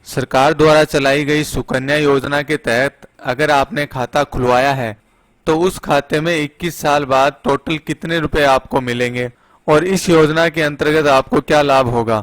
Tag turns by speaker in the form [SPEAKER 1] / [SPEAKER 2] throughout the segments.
[SPEAKER 1] सरकार द्वारा चलाई गई सुकन्या योजना के तहत अगर आपने खाता खुलवाया है तो उस खाते में 21 साल बाद टोटल कितने रुपए आपको मिलेंगे और इस योजना के अंतर्गत आपको क्या लाभ होगा।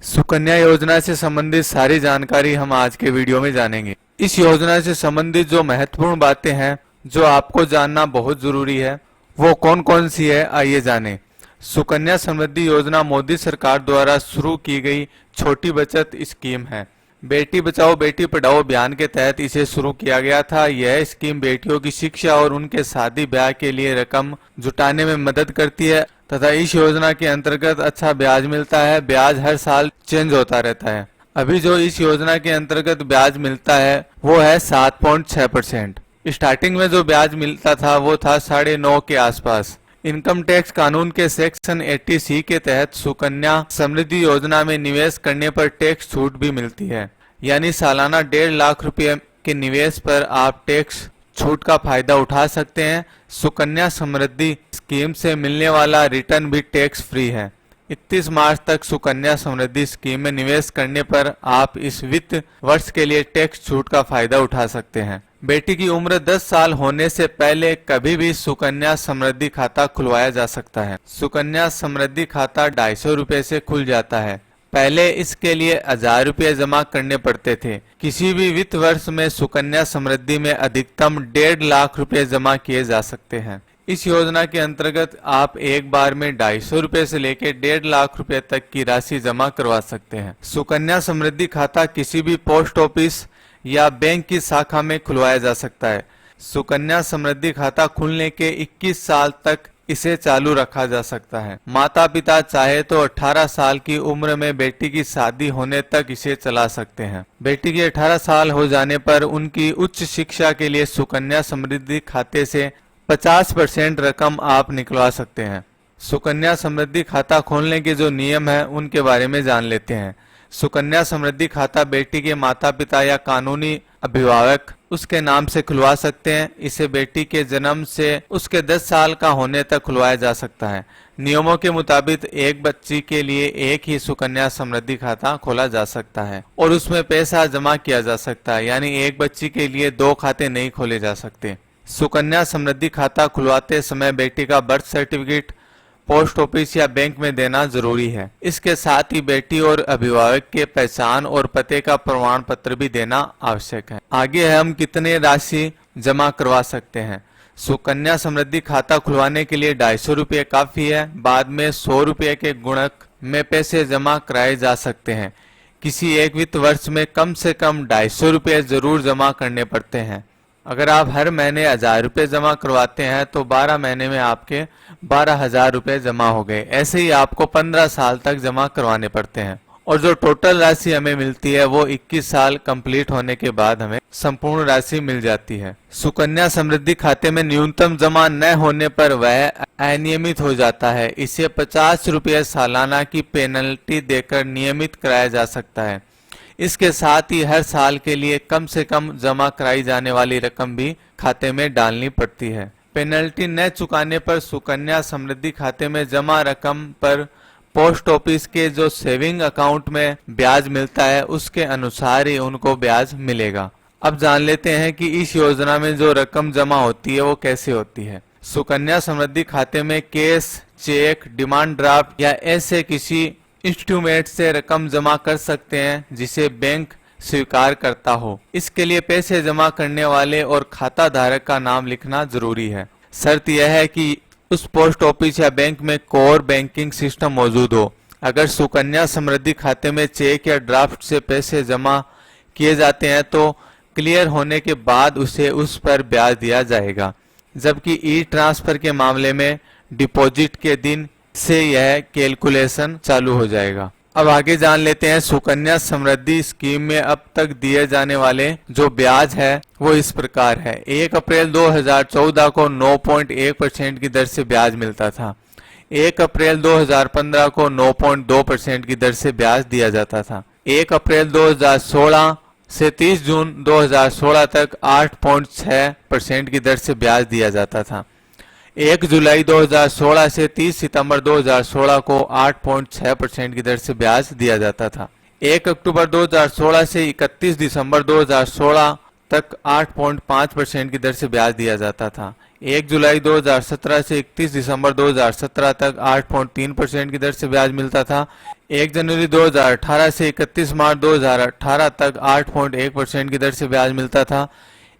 [SPEAKER 1] सुकन्या योजना से संबंधित सारी जानकारी हम आज के वीडियो में जानेंगे। इस योजना से संबंधित जो महत्वपूर्ण बातें हैं जो आपको जानना बहुत जरूरी है वो कौन कौन सी है, आइए जानें। सुकन्या समृद्धि योजना मोदी सरकार द्वारा शुरू की गई छोटी बचत स्कीम है। बेटी बचाओ बेटी पढ़ाओ अभियान के तहत इसे शुरू किया गया था। यह स्कीम बेटियों की शिक्षा और उनके शादी ब्याह के लिए रकम जुटाने में मदद करती है तथा इस योजना के अंतर्गत अच्छा ब्याज मिलता है। ब्याज हर साल चेंज होता रहता है। अभी जो इस योजना के अंतर्गत ब्याज मिलता है वो है 7.6%। स्टार्टिंग में जो ब्याज मिलता था वो था 9.5 के आसपास। इनकम टैक्स कानून के सेक्शन 80C के तहत सुकन्या समृद्धि योजना में निवेश करने पर टैक्स छूट भी मिलती है, यानी सालाना 1.5 लाख रुपए के निवेश पर आप टैक्स छूट का फायदा उठा सकते हैं। सुकन्या समृद्धि स्कीम से मिलने वाला रिटर्न भी टैक्स फ्री है। 31 मार्च तक सुकन्या समृद्धि स्कीम में निवेश करने पर आप इस वित्त वर्ष के लिए टैक्स छूट का फायदा उठा सकते हैं। बेटी की उम्र 10 साल होने से पहले कभी भी सुकन्या समृद्धि खाता खुलवाया जा सकता है। सुकन्या समृद्धि खाता 250 रुपए से खुल जाता है। पहले इसके लिए 1000 रुपए जमा करने पड़ते थे। किसी भी वित्त वर्ष में सुकन्या समृद्धि में अधिकतम 1.5 लाख रुपए जमा किए जा सकते हैं। इस योजना के अंतर्गत आप एक बार में 250 रुपए से लेकर 1.5 लाख रुपए तक की राशि जमा करवा सकते हैं। सुकन्या समृद्धि खाता किसी भी पोस्ट ऑफिस या बैंक की शाखा में खुलवाया जा सकता है। सुकन्या समृद्धि खाता खुलने के 21 साल तक इसे चालू रखा जा सकता है। माता पिता चाहे तो 18 साल की उम्र में बेटी की शादी होने तक इसे चला सकते हैं। बेटी के 18 साल हो जाने पर उनकी उच्च शिक्षा के लिए सुकन्या समृद्धि खाते से 50% रकम आप निकलवा सकते हैं। सुकन्या समृद्धि खाता खोलने के जो नियम हैं उनके बारे में जान लेते हैं। सुकन्या समृद्धि खाता बेटी के माता पिता या कानूनी अभिभावक उसके नाम से खुलवा सकते हैं। इसे बेटी के जन्म से उसके 10 साल का होने तक खुलवाया जा सकता है। नियमों के मुताबिक एक बच्ची के लिए एक ही सुकन्या समृद्धि खाता खोला जा सकता है और उसमें पैसा जमा किया जा सकता है, यानी एक बच्ची के लिए 2 खाते नहीं खोले जा सकते। सुकन्या समृद्धि खाता खुलवाते समय बेटी का बर्थ सर्टिफिकेट पोस्ट ऑफिस या बैंक में देना जरूरी है। इसके साथ ही बेटी और अभिभावक के पहचान और पते का प्रमाण पत्र भी देना आवश्यक है। आगे हम कितने राशि जमा करवा सकते हैं। सुकन्या समृद्धि खाता खुलवाने के लिए 250 रुपये काफी है। बाद में 100 रुपये के गुणक में पैसे जमा कराए जा सकते हैं। किसी एक वित्त वर्ष में कम से कम 250 रुपये जरूर जमा करने पड़ते हैं। अगर आप हर महीने 1000 रुपये जमा करवाते हैं तो 12 महीने में आपके 12,000 रुपये जमा हो गए। ऐसे ही आपको 15 साल तक जमा करवाने पड़ते हैं और जो टोटल राशि हमें मिलती है वो 21 साल कंप्लीट होने के बाद हमें संपूर्ण राशि मिल जाती है। सुकन्या समृद्धि खाते में न्यूनतम जमा न होने पर वह अनियमित हो जाता है। इसे 50 रुपये सालाना की पेनल्टी देकर नियमित कराया जा सकता है। इसके साथ ही हर साल के लिए कम से कम जमा कराई जाने वाली रकम भी खाते में डालनी पड़ती है। पेनल्टी न चुकाने पर सुकन्या समृद्धि खाते में जमा रकम पर पोस्ट ऑफिस के जो सेविंग अकाउंट में ब्याज मिलता है उसके अनुसार ही उनको ब्याज मिलेगा। अब जान लेते हैं कि इस योजना में जो रकम जमा होती है वो कैसे होती है। सुकन्या समृद्धि खाते में कैश, चेक, डिमांड ड्राफ्ट या ऐसे किसी इंस्ट्रूमेंट से रकम जमा कर सकते हैं जिसे बैंक स्वीकार करता हो। इसके लिए पैसे जमा करने वाले और खाता धारक का नाम लिखना जरूरी है। शर्त यह है कि उस पोस्ट ऑफिस या बैंक में कोर बैंकिंग सिस्टम मौजूद हो। अगर सुकन्या समृद्धि खाते में चेक या ड्राफ्ट से पैसे जमा किए जाते हैं तो क्लियर होने के बाद उसे उस पर ब्याज दिया जाएगा, जबकि ई ट्रांसफर के मामले में डिपॉजिट के दिन से यह कैलकुलेशन चालू हो जाएगा। अब आगे जान लेते हैं सुकन्या समृद्धि स्कीम में अब तक दिए जाने वाले जो ब्याज है वो इस प्रकार है। 1 अप्रैल 2014 को 9.1% की दर से ब्याज मिलता था। 1 अप्रैल 2015 को 9.2% की दर से ब्याज दिया जाता था। 1 अप्रैल 2016 से 30 जून 2016 तक 8.6% की दर से ब्याज दिया जाता था। 1 जुलाई 2016 से 30 सितंबर 2016 को 8.6% की दर से ब्याज दिया जाता था। 1 अक्टूबर 2016 से 31 दिसंबर 2016 तक 8.5% की दर से ब्याज दिया जाता था। 1 जुलाई 2017 से 31 दिसंबर 2017 तक 8.3% की दर से ब्याज मिलता था। 1 जनवरी 2018 से 31 मार्च 2018 तक 8.1% की दर से ब्याज मिलता था।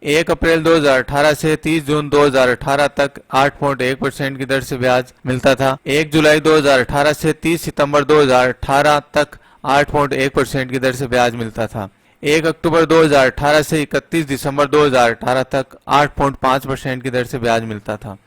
[SPEAKER 1] 1 अप्रैल 2018 से 30 जून 2018 तक 8.1% की दर से ब्याज मिलता था। 1 जुलाई 2018 से 30 सितंबर 2018 तक 8.1% की दर से ब्याज मिलता था। 1 अक्टूबर 2018 से 31 दिसंबर 2018 तक 8.5% की दर से ब्याज मिलता था।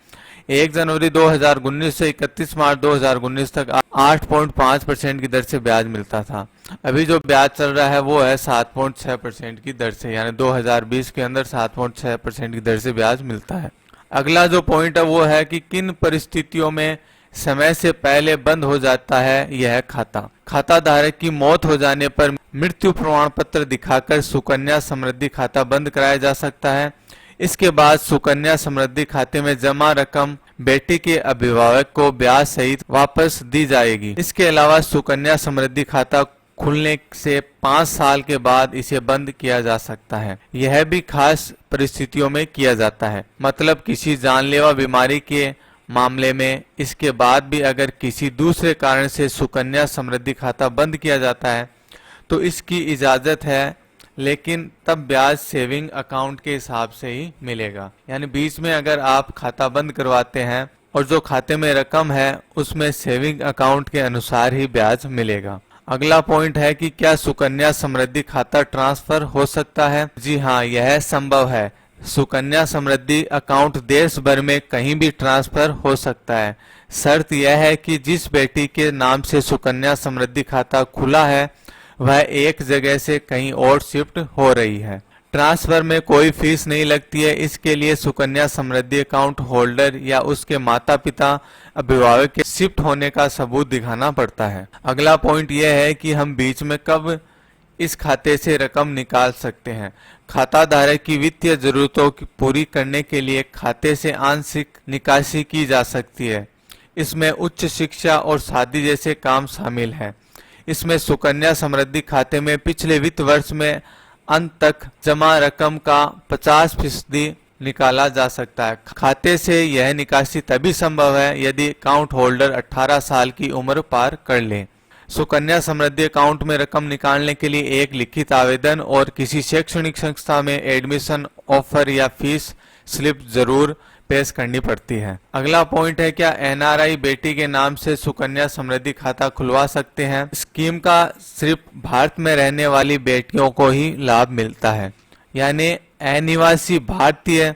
[SPEAKER 1] 1 जनवरी 2019 से 31 मार्च 2019 तक 8.5% की दर से ब्याज मिलता था। अभी जो ब्याज चल रहा है वो है 7.6% की दर से, यानी 2020 के अंदर 7.6% की दर से ब्याज मिलता है। अगला जो पॉइंट है वो है कि किन परिस्थितियों में समय से पहले बंद हो जाता है यह खाता। खाता धारक की मौत हो जाने पर मृत्यु प्रमाण पत्र दिखाकर सुकन्या समृद्धि खाता बंद कराया जा सकता है। इसके बाद सुकन्या समृद्धि खाते में जमा रकम बेटी के अभिभावक को ब्याज सहित वापस दी जाएगी। इसके अलावा सुकन्या समृद्धि खाता खुलने से 5 साल के बाद इसे बंद किया जा सकता है। यह भी खास परिस्थितियों में किया जाता है, मतलब किसी जानलेवा बीमारी के मामले में। इसके बाद भी अगर किसी दूसरे कारण से सुकन्या समृद्धि खाता बंद किया जाता है तो इसकी इजाजत है, लेकिन तब ब्याज सेविंग अकाउंट के हिसाब से ही मिलेगा। यानी बीच में अगर आप खाता बंद करवाते हैं और जो खाते में रकम है उसमें सेविंग अकाउंट के अनुसार ही ब्याज मिलेगा। अगला पॉइंट है कि क्या सुकन्या समृद्धि खाता ट्रांसफर हो सकता है? जी हाँ, यह संभव है। सुकन्या समृद्धि अकाउंट देश भर में कहीं भी ट्रांसफर हो सकता है। शर्त यह है कि जिस बेटी के नाम से सुकन्या समृद्धि खाता खुला है वह एक जगह से कहीं और शिफ्ट हो रही है। ट्रांसफर में कोई फीस नहीं लगती है। इसके लिए सुकन्या समृद्धि अकाउंट होल्डर या उसके माता पिता अभिभावक के शिफ्ट होने का सबूत दिखाना पड़ता है। अगला पॉइंट यह है कि हम बीच में कब इस खाते से रकम निकाल सकते हैं। खाता धारक की वित्तीय जरूरतों की पूरी करने के लिए खाते से आंशिक निकासी की जा सकती है। इसमें उच्च शिक्षा और शादी जैसे काम शामिल हैं। इसमें सुकन्या समृद्धि खाते में पिछले वित्त वर्ष में अंत तक जमा रकम का 50% निकाला जा सकता है। खाते से यह निकासी तभी संभव है यदि अकाउंट होल्डर 18 साल की उम्र पार कर ले। सुकन्या समृद्धि अकाउंट में रकम निकालने के लिए एक लिखित आवेदन और किसी शैक्षणिक संस्था में एडमिशन ऑफर या फीस स्लिप जरूर पेश करनी पड़ती है। अगला पॉइंट है, क्या एनआरआई बेटी के नाम से सुकन्या समृद्धि खाता खुलवा सकते हैं? स्कीम का सिर्फ भारत में रहने वाली बेटियों को ही लाभ मिलता है, यानी अनिवासी भारतीय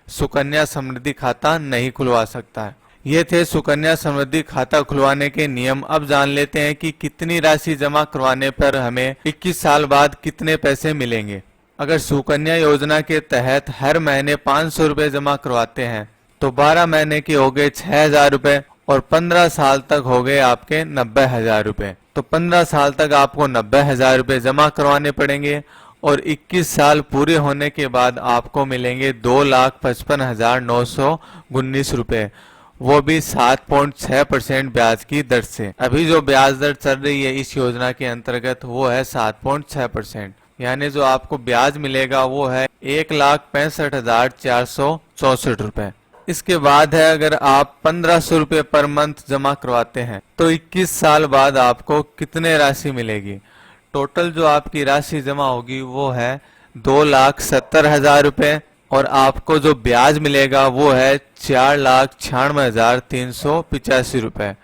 [SPEAKER 1] सुकन्या समृद्धि खाता नहीं खुलवा सकता है। ये थे सुकन्या समृद्धि खाता खुलवाने के नियम। अब जान लेते हैं कि कितनी राशि जमा करवाने पर हमें 21 साल बाद कितने पैसे मिलेंगे। अगर सुकन्या योजना के तहत हर महीने 500 रुपए जमा करवाते हैं तो 12 महीने के हो गए 6,000 रुपए और 15 साल तक हो गए आपके 90,000 रुपए। तो 15 साल तक आपको 90,000 रुपए जमा करवाने पड़ेंगे और 21 साल पूरे होने के बाद आपको मिलेंगे 2,55,919 रुपए, वो भी 7.6% ब्याज की दर से। अभी जो ब्याज दर चल रही है इस योजना के अंतर्गत वो है 7.6%, यानी जो आपको ब्याज मिलेगा वो है 1,65,464 रुपए। इसके बाद है, अगर आप 1,500 रुपए पर मंथ जमा करवाते हैं तो 21 साल बाद आपको कितने राशि मिलेगी? टोटल जो आपकी राशि जमा होगी वो है 2,70,000 रुपए और आपको जो ब्याज मिलेगा वो है 4,96,385 रुपए,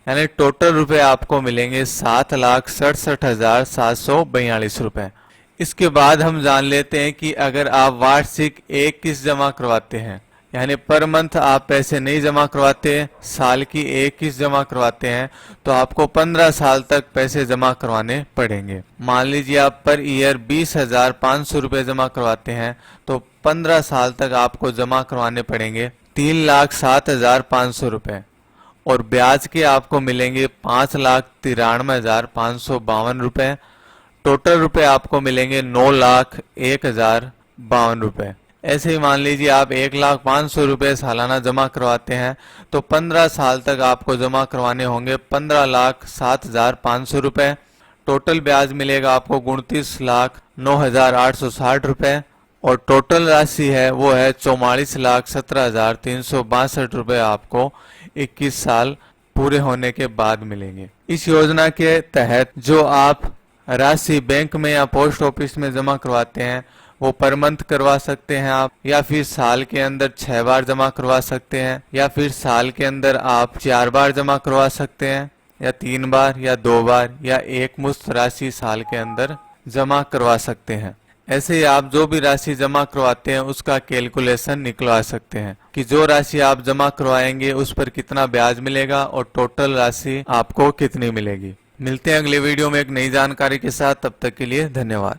[SPEAKER 1] यानी टोटल रुपए आपको मिलेंगे 7,67,742 रुपए। इसके बाद हम जान लेते हैं कि अगर आप वार्षिक एक किस्त जमा करवाते हैं, यानी पर मंथ आप पैसे नहीं जमा करवाते, साल की एक किस्त जमा करवाते हैं, तो आपको 15 साल तक पैसे जमा करवाने पड़ेंगे। मान लीजिए आप पर ईयर 20,500 रुपए जमा करवाते हैं तो 15 साल तक आपको जमा करवाने पड़ेंगे 3,07,500 रुपए और ब्याज के आपको मिलेंगे 5,93,552 रुपए। टोटल रुपए आपको मिलेंगे 9,01,052 रुपए। ऐसे ही मान लीजिए आप 1,05,000 रुपए सालाना जमा करवाते हैं तो 15 साल तक आपको जमा करवाने होंगे 15,07,500 रुपए। टोटल ब्याज मिलेगा आपको 29,09,860 रुपए और टोटल राशि है वो है 44,17,362 रुपए आपको 21 साल पूरे होने के बाद मिलेंगे। इस योजना के तहत जो आप राशि बैंक में या पोस्ट ऑफिस में जमा करवाते हैं वो पर मंथ करवा सकते हैं आप, या फिर साल के अंदर 6 बार जमा करवा सकते हैं, या फिर साल के अंदर आप 4 बार जमा करवा सकते हैं, या 3 बार या 2 बार, या एक मुश्त राशि साल के अंदर जमा करवा सकते हैं। ऐसे ही आप जो भी राशि जमा करवाते हैं उसका कैलकुलेशन निकलवा सकते हैं कि जो राशि आप जमा करवाएंगे उस पर कितना ब्याज मिलेगा और टोटल राशि आपको कितनी मिलेगी। मिलते हैं अगले वीडियो में एक नई जानकारी के साथ, तब तक के लिए धन्यवाद।